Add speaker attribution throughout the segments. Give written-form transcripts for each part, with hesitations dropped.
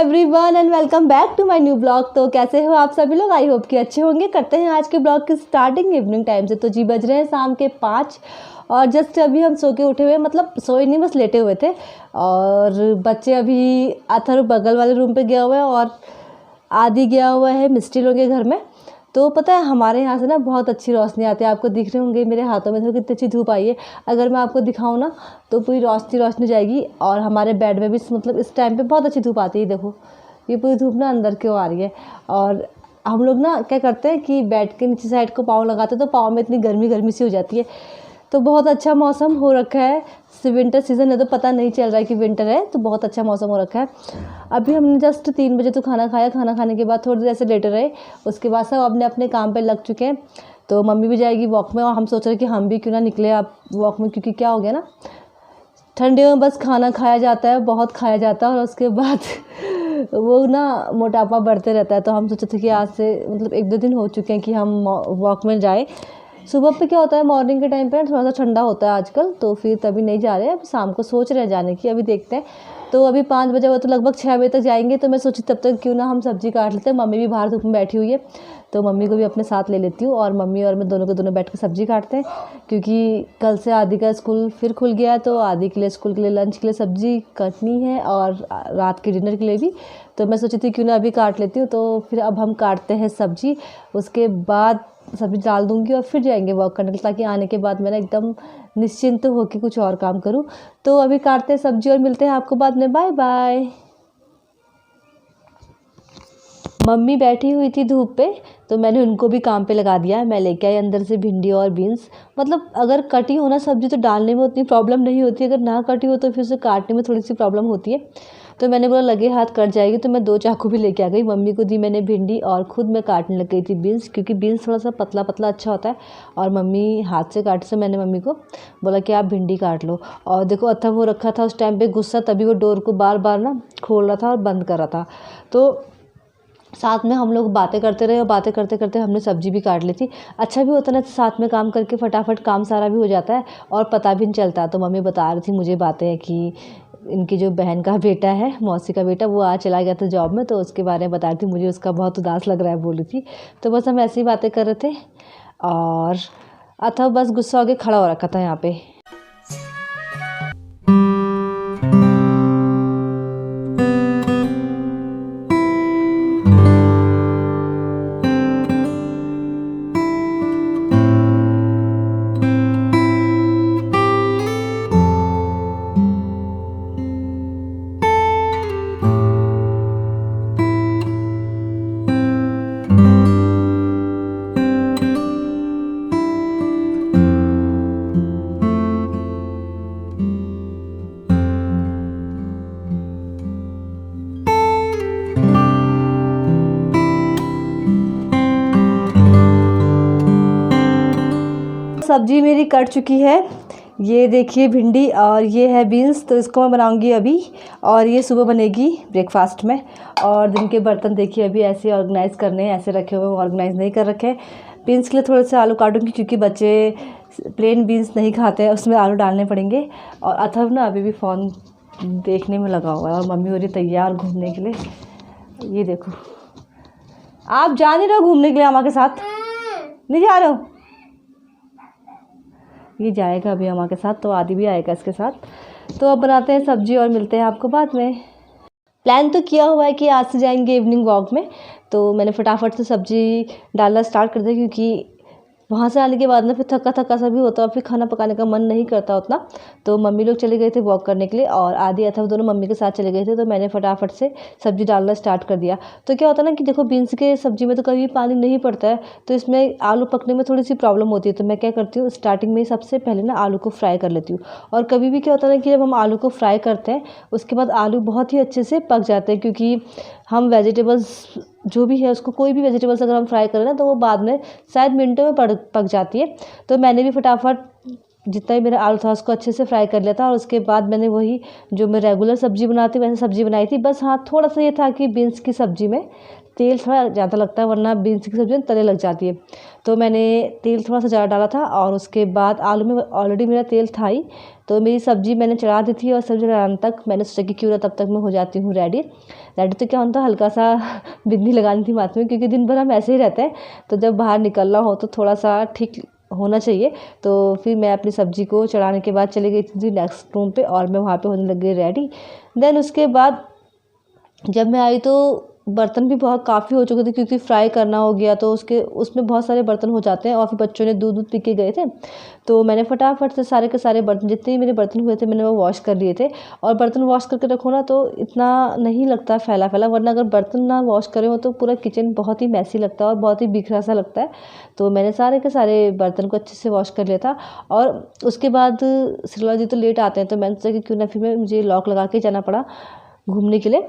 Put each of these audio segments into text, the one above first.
Speaker 1: Everyone and welcome back to my new blog. तो कैसे हो आप सभी लोग? आई होप कि अच्छे होंगे। करते हैं आज के ब्लॉग की स्टार्टिंग इवनिंग टाइम से। तो जी बज रहे हैं शाम के 5 और जस्ट अभी हम सो के उठे हुए, मतलब सोए नहीं, बस लेटे हुए थे। और बच्चे अभी अथर्व बगल वाले रूम पे गया हुआ है और आदि गया हुआ है मिस्टी लोगों के घर में। तो पता है हमारे यहाँ से ना बहुत अच्छी रोशनी आती है। आपको दिख रहे होंगे मेरे हाथों में, देखो कितनी अच्छी धूप आई है। अगर मैं आपको दिखाऊँ ना तो पूरी रोशनी रोशनी जाएगी। और हमारे बेड में भी मतलब इस टाइम पे बहुत अच्छी धूप आती है। देखो ये पूरी धूप ना अंदर की ओर आ रही है। और हम लोग ना क्या करते हैं कि बेड के नीचे साइड को पाँव लगाते हैं तो पाँव में इतनी गर्मी गर्मी सी हो जाती है। तो बहुत अच्छा मौसम हो रखा है। विंटर सीज़न है तो पता नहीं चल रहा है कि विंटर है, तो बहुत अच्छा मौसम हो रखा है। अभी हमने जस्ट 3 बजे तो खाना खाया। खाना खाने के बाद थोड़ी देर ऐसे लेटे रहे। उसके बाद सब अपने अपने काम पे लग चुके हैं। तो मम्मी भी जाएगी वॉक में और हम सोच रहे कि हम भी क्यों ना निकले आप वॉक में, क्योंकि क्या हो गया ना, ठंडियों में बस खाना खाया जाता है, बहुत खाया जाता है और उसके बाद वो ना मोटापा बढ़ते रहता है। तो हम सोचे थे कि आज से मतलब 1-2 दिन हो चुके हैं कि हम वॉक में जाए। सुबह पे क्या होता है, मॉर्निंग के टाइम पे थोड़ा सा ठंडा होता है आजकल, तो फिर तभी नहीं जा रहे हैं। अब शाम को सोच रहे हैं जाने की, अभी देखते हैं। तो अभी 5 बजे हुआ तो लगभग 6 बजे तक जाएंगे। तो मैं सोची तब तक क्यों ना हम सब्जी काट लेते हैं। मम्मी भी बाहर धूप में बैठी हुई है तो मम्मी को भी अपने साथ ले लेती हूँ और मम्मी और मैं दोनों के दोनों बैठ के सब्जी काटते हैं। क्योंकि कल से आदि का स्कूल फिर खुल गया है तो आदि के लिए स्कूल के लिए लंच के लिए सब्जी काटनी है और रात के डिनर के लिए भी। तो मैं सोची थी क्यों ना अभी काट लेती हूँ। तो फिर अब हम काटते हैं सब्जी, उसके बाद सब्जी डाल दूँगी और फिर जाएंगे वॉक करने के लिए, ताकि आने के बाद मैं ना एकदम निश्चिंत होकर कुछ और काम करूँ। तो अभी काटते हैं सब्जी और मिलते हैं आपको बाद में। Bye bye. मम्मी बैठी हुई थी धूप पे तो मैंने उनको भी काम पे लगा दिया। मैं लेके आई अंदर से भिंडी और बीन्स। मतलब अगर कटी हो ना सब्जी तो डालने में उतनी प्रॉब्लम नहीं होती, अगर ना कटी हो तो फिर उसे काटने में थोड़ी सी प्रॉब्लम होती है। तो मैंने बोला लगे हाथ कट जाएगी, तो मैं 2 चाकू भी लेके आ गई। मम्मी को दी मैंने भिंडी और खुद मैं काटने लग गई थी बीन्स, क्योंकि बीन्स थोड़ा सा पतला पतला अच्छा होता है और मम्मी हाथ से काट से मैंने मम्मी को बोला कि आप भिंडी काट लो। और देखो अथर्व वो रखा था उस टाइम पे गुस्सा, तभी वो डोर को बार बार ना खोल रहा था और बंद कर रहा था। तो साथ में हम लोग बातें करते रहे और बातें करते करते हमने सब्जी भी काट ली थी। अच्छा भी होता है ना, साथ में काम करके फटाफट काम सारा भी हो जाता है और पता भी नहीं चलता। तो मम्मी बता रही थी मुझे बातें कि इनकी जो बहन का बेटा है, मौसी का बेटा, वो आज चला गया था जॉब में, तो उसके बारे में बता रही थी। मुझे उसका बहुत उदास लग रहा है बोली थी। तो बस हम ऐसी बातें कर रहे थे और अथर्व बस गुस्सा होकर खड़ा हो रखा था यहाँ पे। सब्जी मेरी कट चुकी है। ये देखिए भिंडी और ये है बीन्स, तो इसको मैं बनाऊंगी अभी और ये सुबह बनेगी ब्रेकफास्ट में। और दिन के बर्तन देखिए अभी ऐसे ऑर्गेनाइज़ करने हैं, ऐसे रखे हुए, ऑर्गेनाइज़ नहीं कर रखे। बीन्स के लिए थोड़े से आलू काटूंगी क्योंकि बच्चे प्लेन बीन्स नहीं खाते हैं, उसमें आलू डालने पड़ेंगे। और अथर्व ना अभी भी फ़ोन देखने में लगा हुआ है और मम्मी हो रही तैयार घूमने के लिए। ये देखो, आप जा नहीं रहे हो घूमने के लिए अम्मा के साथ? नहीं जा रहे हो? ये जाएगा अभी अम्मा के साथ, तो आदि भी आएगा इसके साथ। तो अब बनाते हैं सब्जी और मिलते हैं आपको बाद में। प्लान तो किया हुआ है कि आज से जाएंगे इवनिंग वॉक में। तो मैंने फटाफट से सब्जी डालना स्टार्ट कर दिया, क्योंकि वहाँ से आने के बाद ना फिर थका थका सा भी होता है और फिर खाना पकाने का मन नहीं करता उतना। तो मम्मी लोग चले गए थे वॉक करने के लिए और आदि अथर्व दोनों मम्मी के साथ चले गए थे। तो मैंने फटाफट से सब्जी डालना स्टार्ट कर दिया। तो क्या होता है ना कि देखो बीन्स के सब्जी में तो कभी पानी नहीं पड़ता है, तो इसमें आलू पकने में थोड़ी सी प्रॉब्लम होती है। तो मैं क्या करती हूँ, स्टार्टिंग में सबसे पहले ना आलू को फ्राई कर लेती हूँ। और कभी भी क्या होता है ना कि जब हम आलू को फ्राई करते हैं उसके बाद आलू बहुत ही अच्छे से पक जाते हैं, क्योंकि हम वेजिटेबल्स जो भी है उसको, कोई भी वेजिटेबल्स अगर हम फ्राई करें ना तो वो बाद में शायद मिनटों में पक जाती है। तो मैंने भी फटाफट जितना ही मेरा आलू था उसको अच्छे से फ्राई कर लिया था। और उसके बाद मैंने वही जो मैं रेगुलर सब्ज़ी बनाती हूँ वैसे सब्ज़ी बनाई थी। बस हाँ, थोड़ा सा ये था कि बीन्स की सब्ज़ी में तेल थोड़ा ज़्यादा लगता है, वरना बीन्स की सब्ज़ी तले लग जाती है। तो मैंने तेल थोड़ा सा ज़्यादा डाला था और उसके बाद आलू में ऑलरेडी मेरा तेल था ही, तो मेरी सब्ज़ी मैंने चढ़ा दी थी और सब्ज़ी चढ़ाने तक मैंने सोचा कि क्यों ना तब तक मैं हो जाती हूँ रेडी। तो क्या होता, हल्का सा बिंदी लगानी थी माथे में, क्योंकि दिन भर हम ऐसे ही रहते हैं, तो जब बाहर निकलना हो तो थोड़ा सा ठीक होना चाहिए। तो फिर मैं अपनी सब्ज़ी को चढ़ाने के बाद चली गई थी नेक्स्ट रूम पे और मैं वहाँ पे होने लग गई रेडी। देन उसके बाद जब मैं आई तो बर्तन भी बहुत काफ़ी हो चुके थे, क्योंकि फ्राई करना हो गया तो उसमें बहुत सारे बर्तन हो जाते हैं। और फिर बच्चों ने दूध पी के गए थे, तो मैंने फटाफट से सारे के सारे बर्तन, जितने भी मेरे बर्तन हुए थे, मैंने वो वॉश कर लिए थे। और बर्तन वॉश करके रखो ना तो इतना नहीं लगता फैला फैला, वरना अगर बर्तन ना वॉश करे हो तो पूरा किचन बहुत ही मैसी लगता है और बहुत ही बिखरा सा लगता है। तो मैंने सारे के सारे बर्तन को अच्छे से वॉश कर लिया था। और उसके बाद श्रीला जी तो लेट आते हैं, तो मैंने सोचा कि क्यों ना फिर मुझे लॉक लगा के जाना पड़ा घूमने के लिए।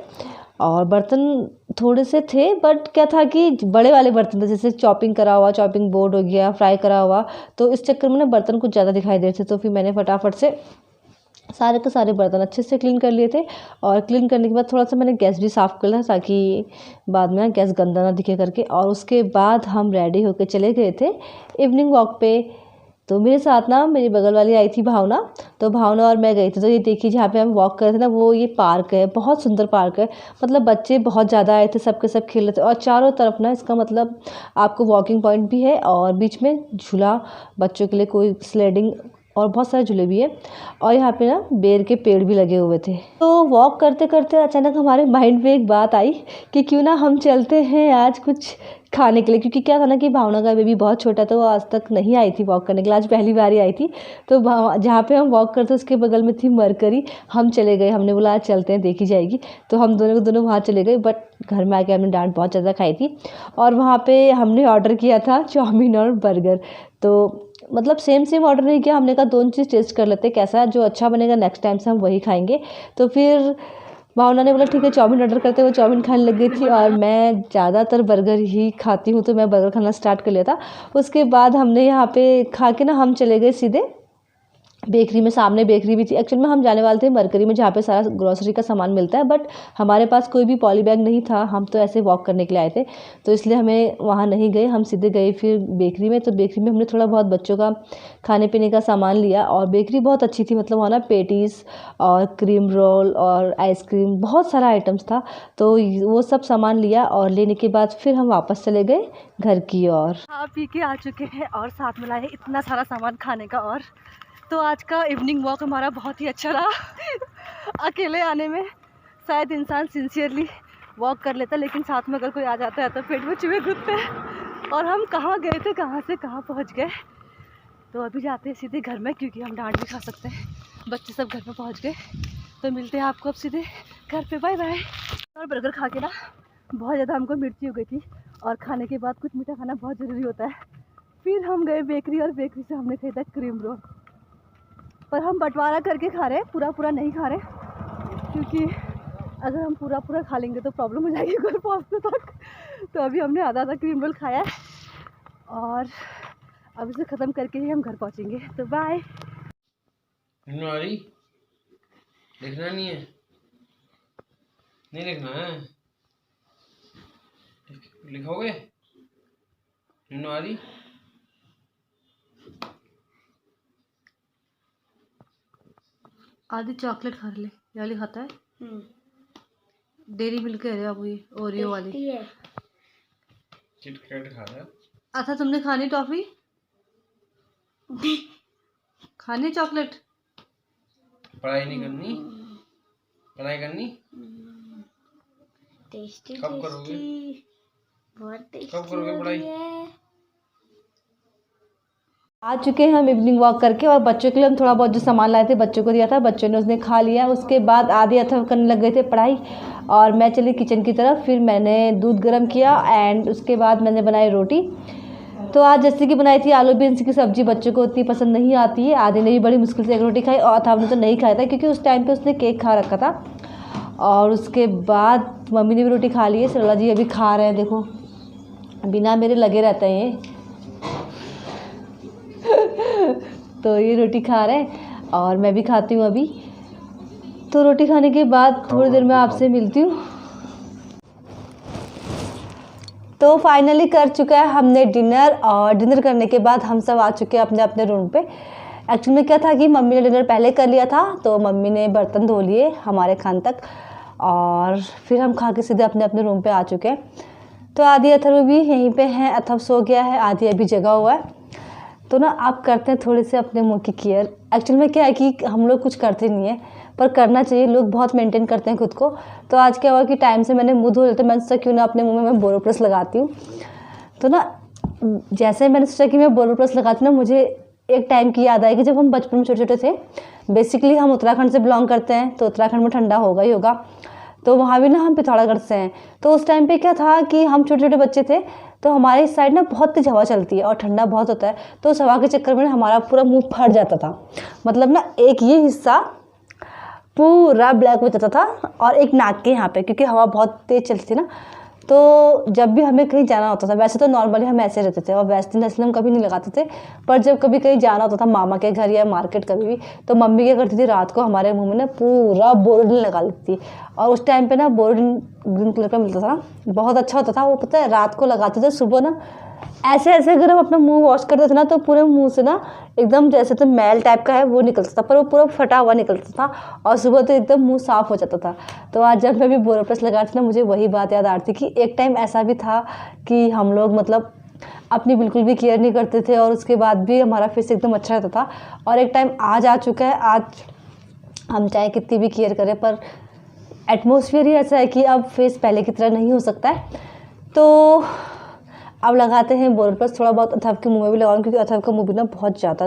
Speaker 1: और बर्तन थोड़े से थे, बट क्या था कि बड़े वाले बर्तन थे, जैसे चॉपिंग करा हुआ, चॉपिंग बोर्ड हो गया, फ्राई करा हुआ, तो इस चक्कर में ना बर्तन कुछ ज़्यादा दिखाई दे रहे थे। तो फिर मैंने फटाफट से सारे के सारे बर्तन अच्छे से क्लीन कर लिए थे। और क्लीन करने के बाद थोड़ा सा मैंने गैस भी साफ़ कर लिया, ताकि बाद में गैस गंदा ना दिखे करके। और उसके बाद हम रेडी होकर चले गए थे इवनिंग वॉक पे। तो मेरे साथ ना मेरी बगल वाली आई थी भावना, तो भावना और मैं गए थे। तो ये देखिए जहाँ पे हम वॉक कर रहे थे ना, वो ये पार्क है, बहुत सुंदर पार्क है। मतलब बच्चे बहुत ज़्यादा आए थे, सबके सब खेल रहे थे। और चारों तरफ ना इसका मतलब आपको वॉकिंग पॉइंट भी है और बीच में झूला बच्चों के लिए, कोई स्लाइडिंग और बहुत सारे झूले भी है। और यहाँ पे ना बेर के पेड़ भी लगे हुए थे। तो वॉक करते करते अचानक हमारे माइंड में एक बात आई कि क्यों ना हम चलते हैं आज कुछ खाने के लिए। क्योंकि क्या था ना कि भावना का बेबी बहुत छोटा था, वो आज तक नहीं आई थी वॉक करने के लिए, आज पहली बार ही आई थी। तो जहाँ पे हम वॉक करते उसके बगल में थी मरकरी। हम चले गए, हमने बोला आज चलते हैं, देखी जाएगी। तो हम दोनों वहाँ चले गए, बट घर में आके हमने डांट बहुत ज़्यादा खाई थी। और वहाँ पे हमने ऑर्डर किया था चाउमीन और बर्गर। तो मतलब सेम ऑर्डर नहीं किया, हमने कहा दोनों चीज़ टेस्ट कर लेते, कैसा जो अच्छा बनेगा नेक्स्ट टाइम से हम वही खाएंगे। तो फिर भावना ने बोला ठीक है चाउमीन ऑर्डर करते, वो चाउमीन खाने लग गई थी। और मैं ज़्यादातर बर्गर ही खाती हूँ, तो मैं बर्गर खाना स्टार्ट कर लिया था। उसके बाद हमने यहाँ पे खा के ना हम चले गए सीधे बेकरी में। सामने बेकरी भी थी। एक्चुअल में हम जाने वाले थे मरकरी में, जहाँ पे सारा ग्रोसरी का सामान मिलता है, बट हमारे पास कोई भी पॉली बैग नहीं था, हम तो ऐसे वॉक करने के लिए आए थे, तो इसलिए हमें वहाँ नहीं गए, हम सीधे गए फिर बेकरी में। तो बेकरी में हमने थोड़ा बहुत बच्चों का खाने पीने का सामान लिया। और बेकरी बहुत अच्छी थी, मतलब वहाँ ना पेटीज़ और क्रीम रोल और आइसक्रीम, बहुत सारा आइटम्स था। तो वो सब सामान लिया और लेने के बाद फिर हम वापस चले गए घर की ओर। खा पी के आ चुके हैं और साथ में लाए इतना सारा सामान खाने का। और तो आज का इवनिंग वॉक हमारा बहुत ही अच्छा रहा। अकेले आने में शायद इंसान सिंसियरली वॉक कर लेता, लेकिन साथ में अगर कोई आ जाता है तो पेट में चूहे घुसते हैं। और हम कहाँ गए थे, कहाँ से कहाँ पहुँच गए। तो अभी जाते हैं सीधे घर में, क्योंकि हम डांट भी खा सकते हैं। बच्चे सब घर में पहुँच गए, तो मिलते हैं आपको अब सीधे घर पे। Bye bye. और बर्गर खा के ना बहुत ज़्यादा हमको मिर्ची हो गई थी, और खाने के बाद कुछ मीठा खाना बहुत ज़रूरी होता है। फिर हम गए बेकरी, और बेकरी से हमने खरीदा क्रीम रोल। पर हम बंटवारा करके खा रहे हैं, पूरा नहीं खा रहे, क्योंकि अगर हम पूरा खा लेंगे तो प्रॉब्लम हो जाएगी घर पहुँचने तक। तो अभी हमने आधा क्रीम रोल खाया है, और अब इसे ख़त्म करके ही हम घर पहुँचेंगे। तो बाय।
Speaker 2: लिखना नहीं है, नहीं लिखना है, लिखोगे नूरी।
Speaker 1: आधी चॉकलेट खा ले, ये वाली खाता है। डेरी मिल्क है बाबू, ये ओरियो वाली
Speaker 2: किटकैट खा रहा है।
Speaker 1: अच्छा तुमने खानी टॉफी, खानी चॉकलेट,
Speaker 2: पढ़ाई नहीं करनी, पढ़ाई करनी
Speaker 3: टेस्टी
Speaker 2: कब करोगे,
Speaker 3: बहुत टेस्टी
Speaker 2: कब करोगे पढ़ाई।
Speaker 1: आ चुके हैं हम इवनिंग वॉक करके, और बच्चों के लिए हम थोड़ा बहुत जो सामान लाए थे बच्चों को दिया था, बच्चों ने उसने खा लिया। उसके बाद आधे अथवा करने लग गए थे पढ़ाई, और मैं चली किचन की तरफ। फिर मैंने दूध गर्म किया एंड उसके बाद मैंने बनाई रोटी। तो आज जैसे कि बनाई थी आलू बीन्स की सब्ज़ी, बच्चों को उतनी पसंद नहीं आती है। आधे ने भी बड़ी मुश्किल से एक रोटी खाई, और अथाव ने तो नहीं खाया था, क्योंकि उस टाइम पर उसने केक खा रखा था। और उसके बाद मम्मी ने भी रोटी खा ली है। सरला जी अभी खा रहे हैं, देखो बिना मेरे लगे रहते हैं ये। तो ये रोटी खा रहे हैं और मैं भी खाती हूँ अभी। तो रोटी खाने के बाद थोड़ी देर में आपसे मिलती हूँ। तो फाइनली कर चुका है हमने डिनर, और डिनर करने के बाद हम सब आ चुके हैं अपने अपने रूम पे। एक्चुअली में क्या था कि मम्मी ने डिनर पहले कर लिया था, तो मम्मी ने बर्तन धो लिए हमारे खान तक, और फिर हम खा के सीधे अपने अपने रूम पे आ चुके हैं। तो आदि अथर्व भी यहीं पे हैं, अथर्व सो गया है, आदि अभी जगा हुआ है। तो ना आप करते हैं थोड़े से अपने मुंह की केयर। एक्चुअली में क्या है कि हम लोग कुछ करते नहीं है, पर करना चाहिए, लोग बहुत मेंटेन करते हैं खुद को। तो आज क्या हुआ कि टाइम से मैंने मुंह धो लेते, मैंने सोचा क्यों ना अपने मुंह में मैं बोरोप्लस लगाती हूँ। तो ना जैसे मैंने सोचा कि मैं बोरोप्लस लगाती हूँ ना, मुझे एक टाइम की याद आई कि जब हम बचपन में छोटे छोटे थे, बेसिकली हम उत्तराखंड से बिलोंग करते हैं, तो उत्तराखंड में ठंडा होगा ही होगा, तो वहाँ भी ना हम पिथौरागढ़ से हैं। तो उस टाइम पे क्या था कि हम छोटे छोटे बच्चे थे, तो हमारे इस साइड ना बहुत तेज हवा चलती है और ठंडा बहुत होता है, तो उस हवा के चक्कर में हमारा पूरा मुंह फट जाता था। मतलब ना एक ये हिस्सा पूरा ब्लैक हो जाता था, और एक नाक के यहाँ पे, क्योंकि हवा बहुत तेज़ चलती थी ना। तो जब भी हमें कहीं जाना होता था, वैसे तो नॉर्मली हम ऐसे रहते थे और वैसे हम कभी नहीं लगाते थे, पर जब कभी कहीं जाना होता था मामा के घर या मार्केट कभी भी, तो मम्मी क्या करती थी, रात को हमारे मुंह में ना पूरा बोरोडिन लगा लेती थी। और उस टाइम पे ना बोरोडिन ग्रीन कलर का मिलता था ना, बहुत अच्छा होता था वो, पता है रात को लगाते थे, सुबह ना ऐसे ऐसे अगर हम अपना मुंह वॉश करते थे ना, तो पूरे मुंह से ना एकदम जैसे तो मैल टाइप का है वो निकलता था, पर वो पूरा फटा हुआ निकलता था, और सुबह तो एकदम मुंह साफ हो जाता था। तो आज जब मैं भी बोरोप्लस लगाती थी ना, मुझे वही बात याद आ रही थी कि एक टाइम ऐसा भी था कि हम लोग मतलब अपनी बिल्कुल भी केयर नहीं करते थे, और उसके बाद भी हमारा फेस एकदम अच्छा रहता था। और एक टाइम आज आ चुका है, आज हम चाहे कितनी भी केयर करें, पर एटमॉस्फेयर ही ऐसा है कि अब फेस पहले की तरह नहीं हो सकता है। तो अब लगाते हैं बोरोप्लस, थोड़ा बहुत अथर्व के मुंह में भी लगाऊंगी, क्योंकि अथर्व का मुंह भी ना बहुत ज़्यादा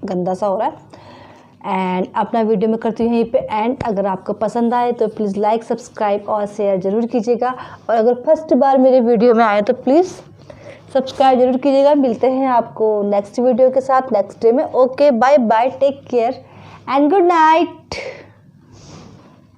Speaker 1: गंदा सा हो रहा है। एंड अपना वीडियो में करती हूँ यहीं पे एंड। अगर आपको पसंद आए तो प्लीज़ लाइक, सब्सक्राइब और शेयर ज़रूर कीजिएगा, और अगर फर्स्ट बार मेरे वीडियो में आए तो प्लीज़ सब्सक्राइब जरूर कीजिएगा। मिलते हैं आपको नेक्स्ट वीडियो के साथ नेक्स्ट डे में। Okay, bye bye, take care and good night.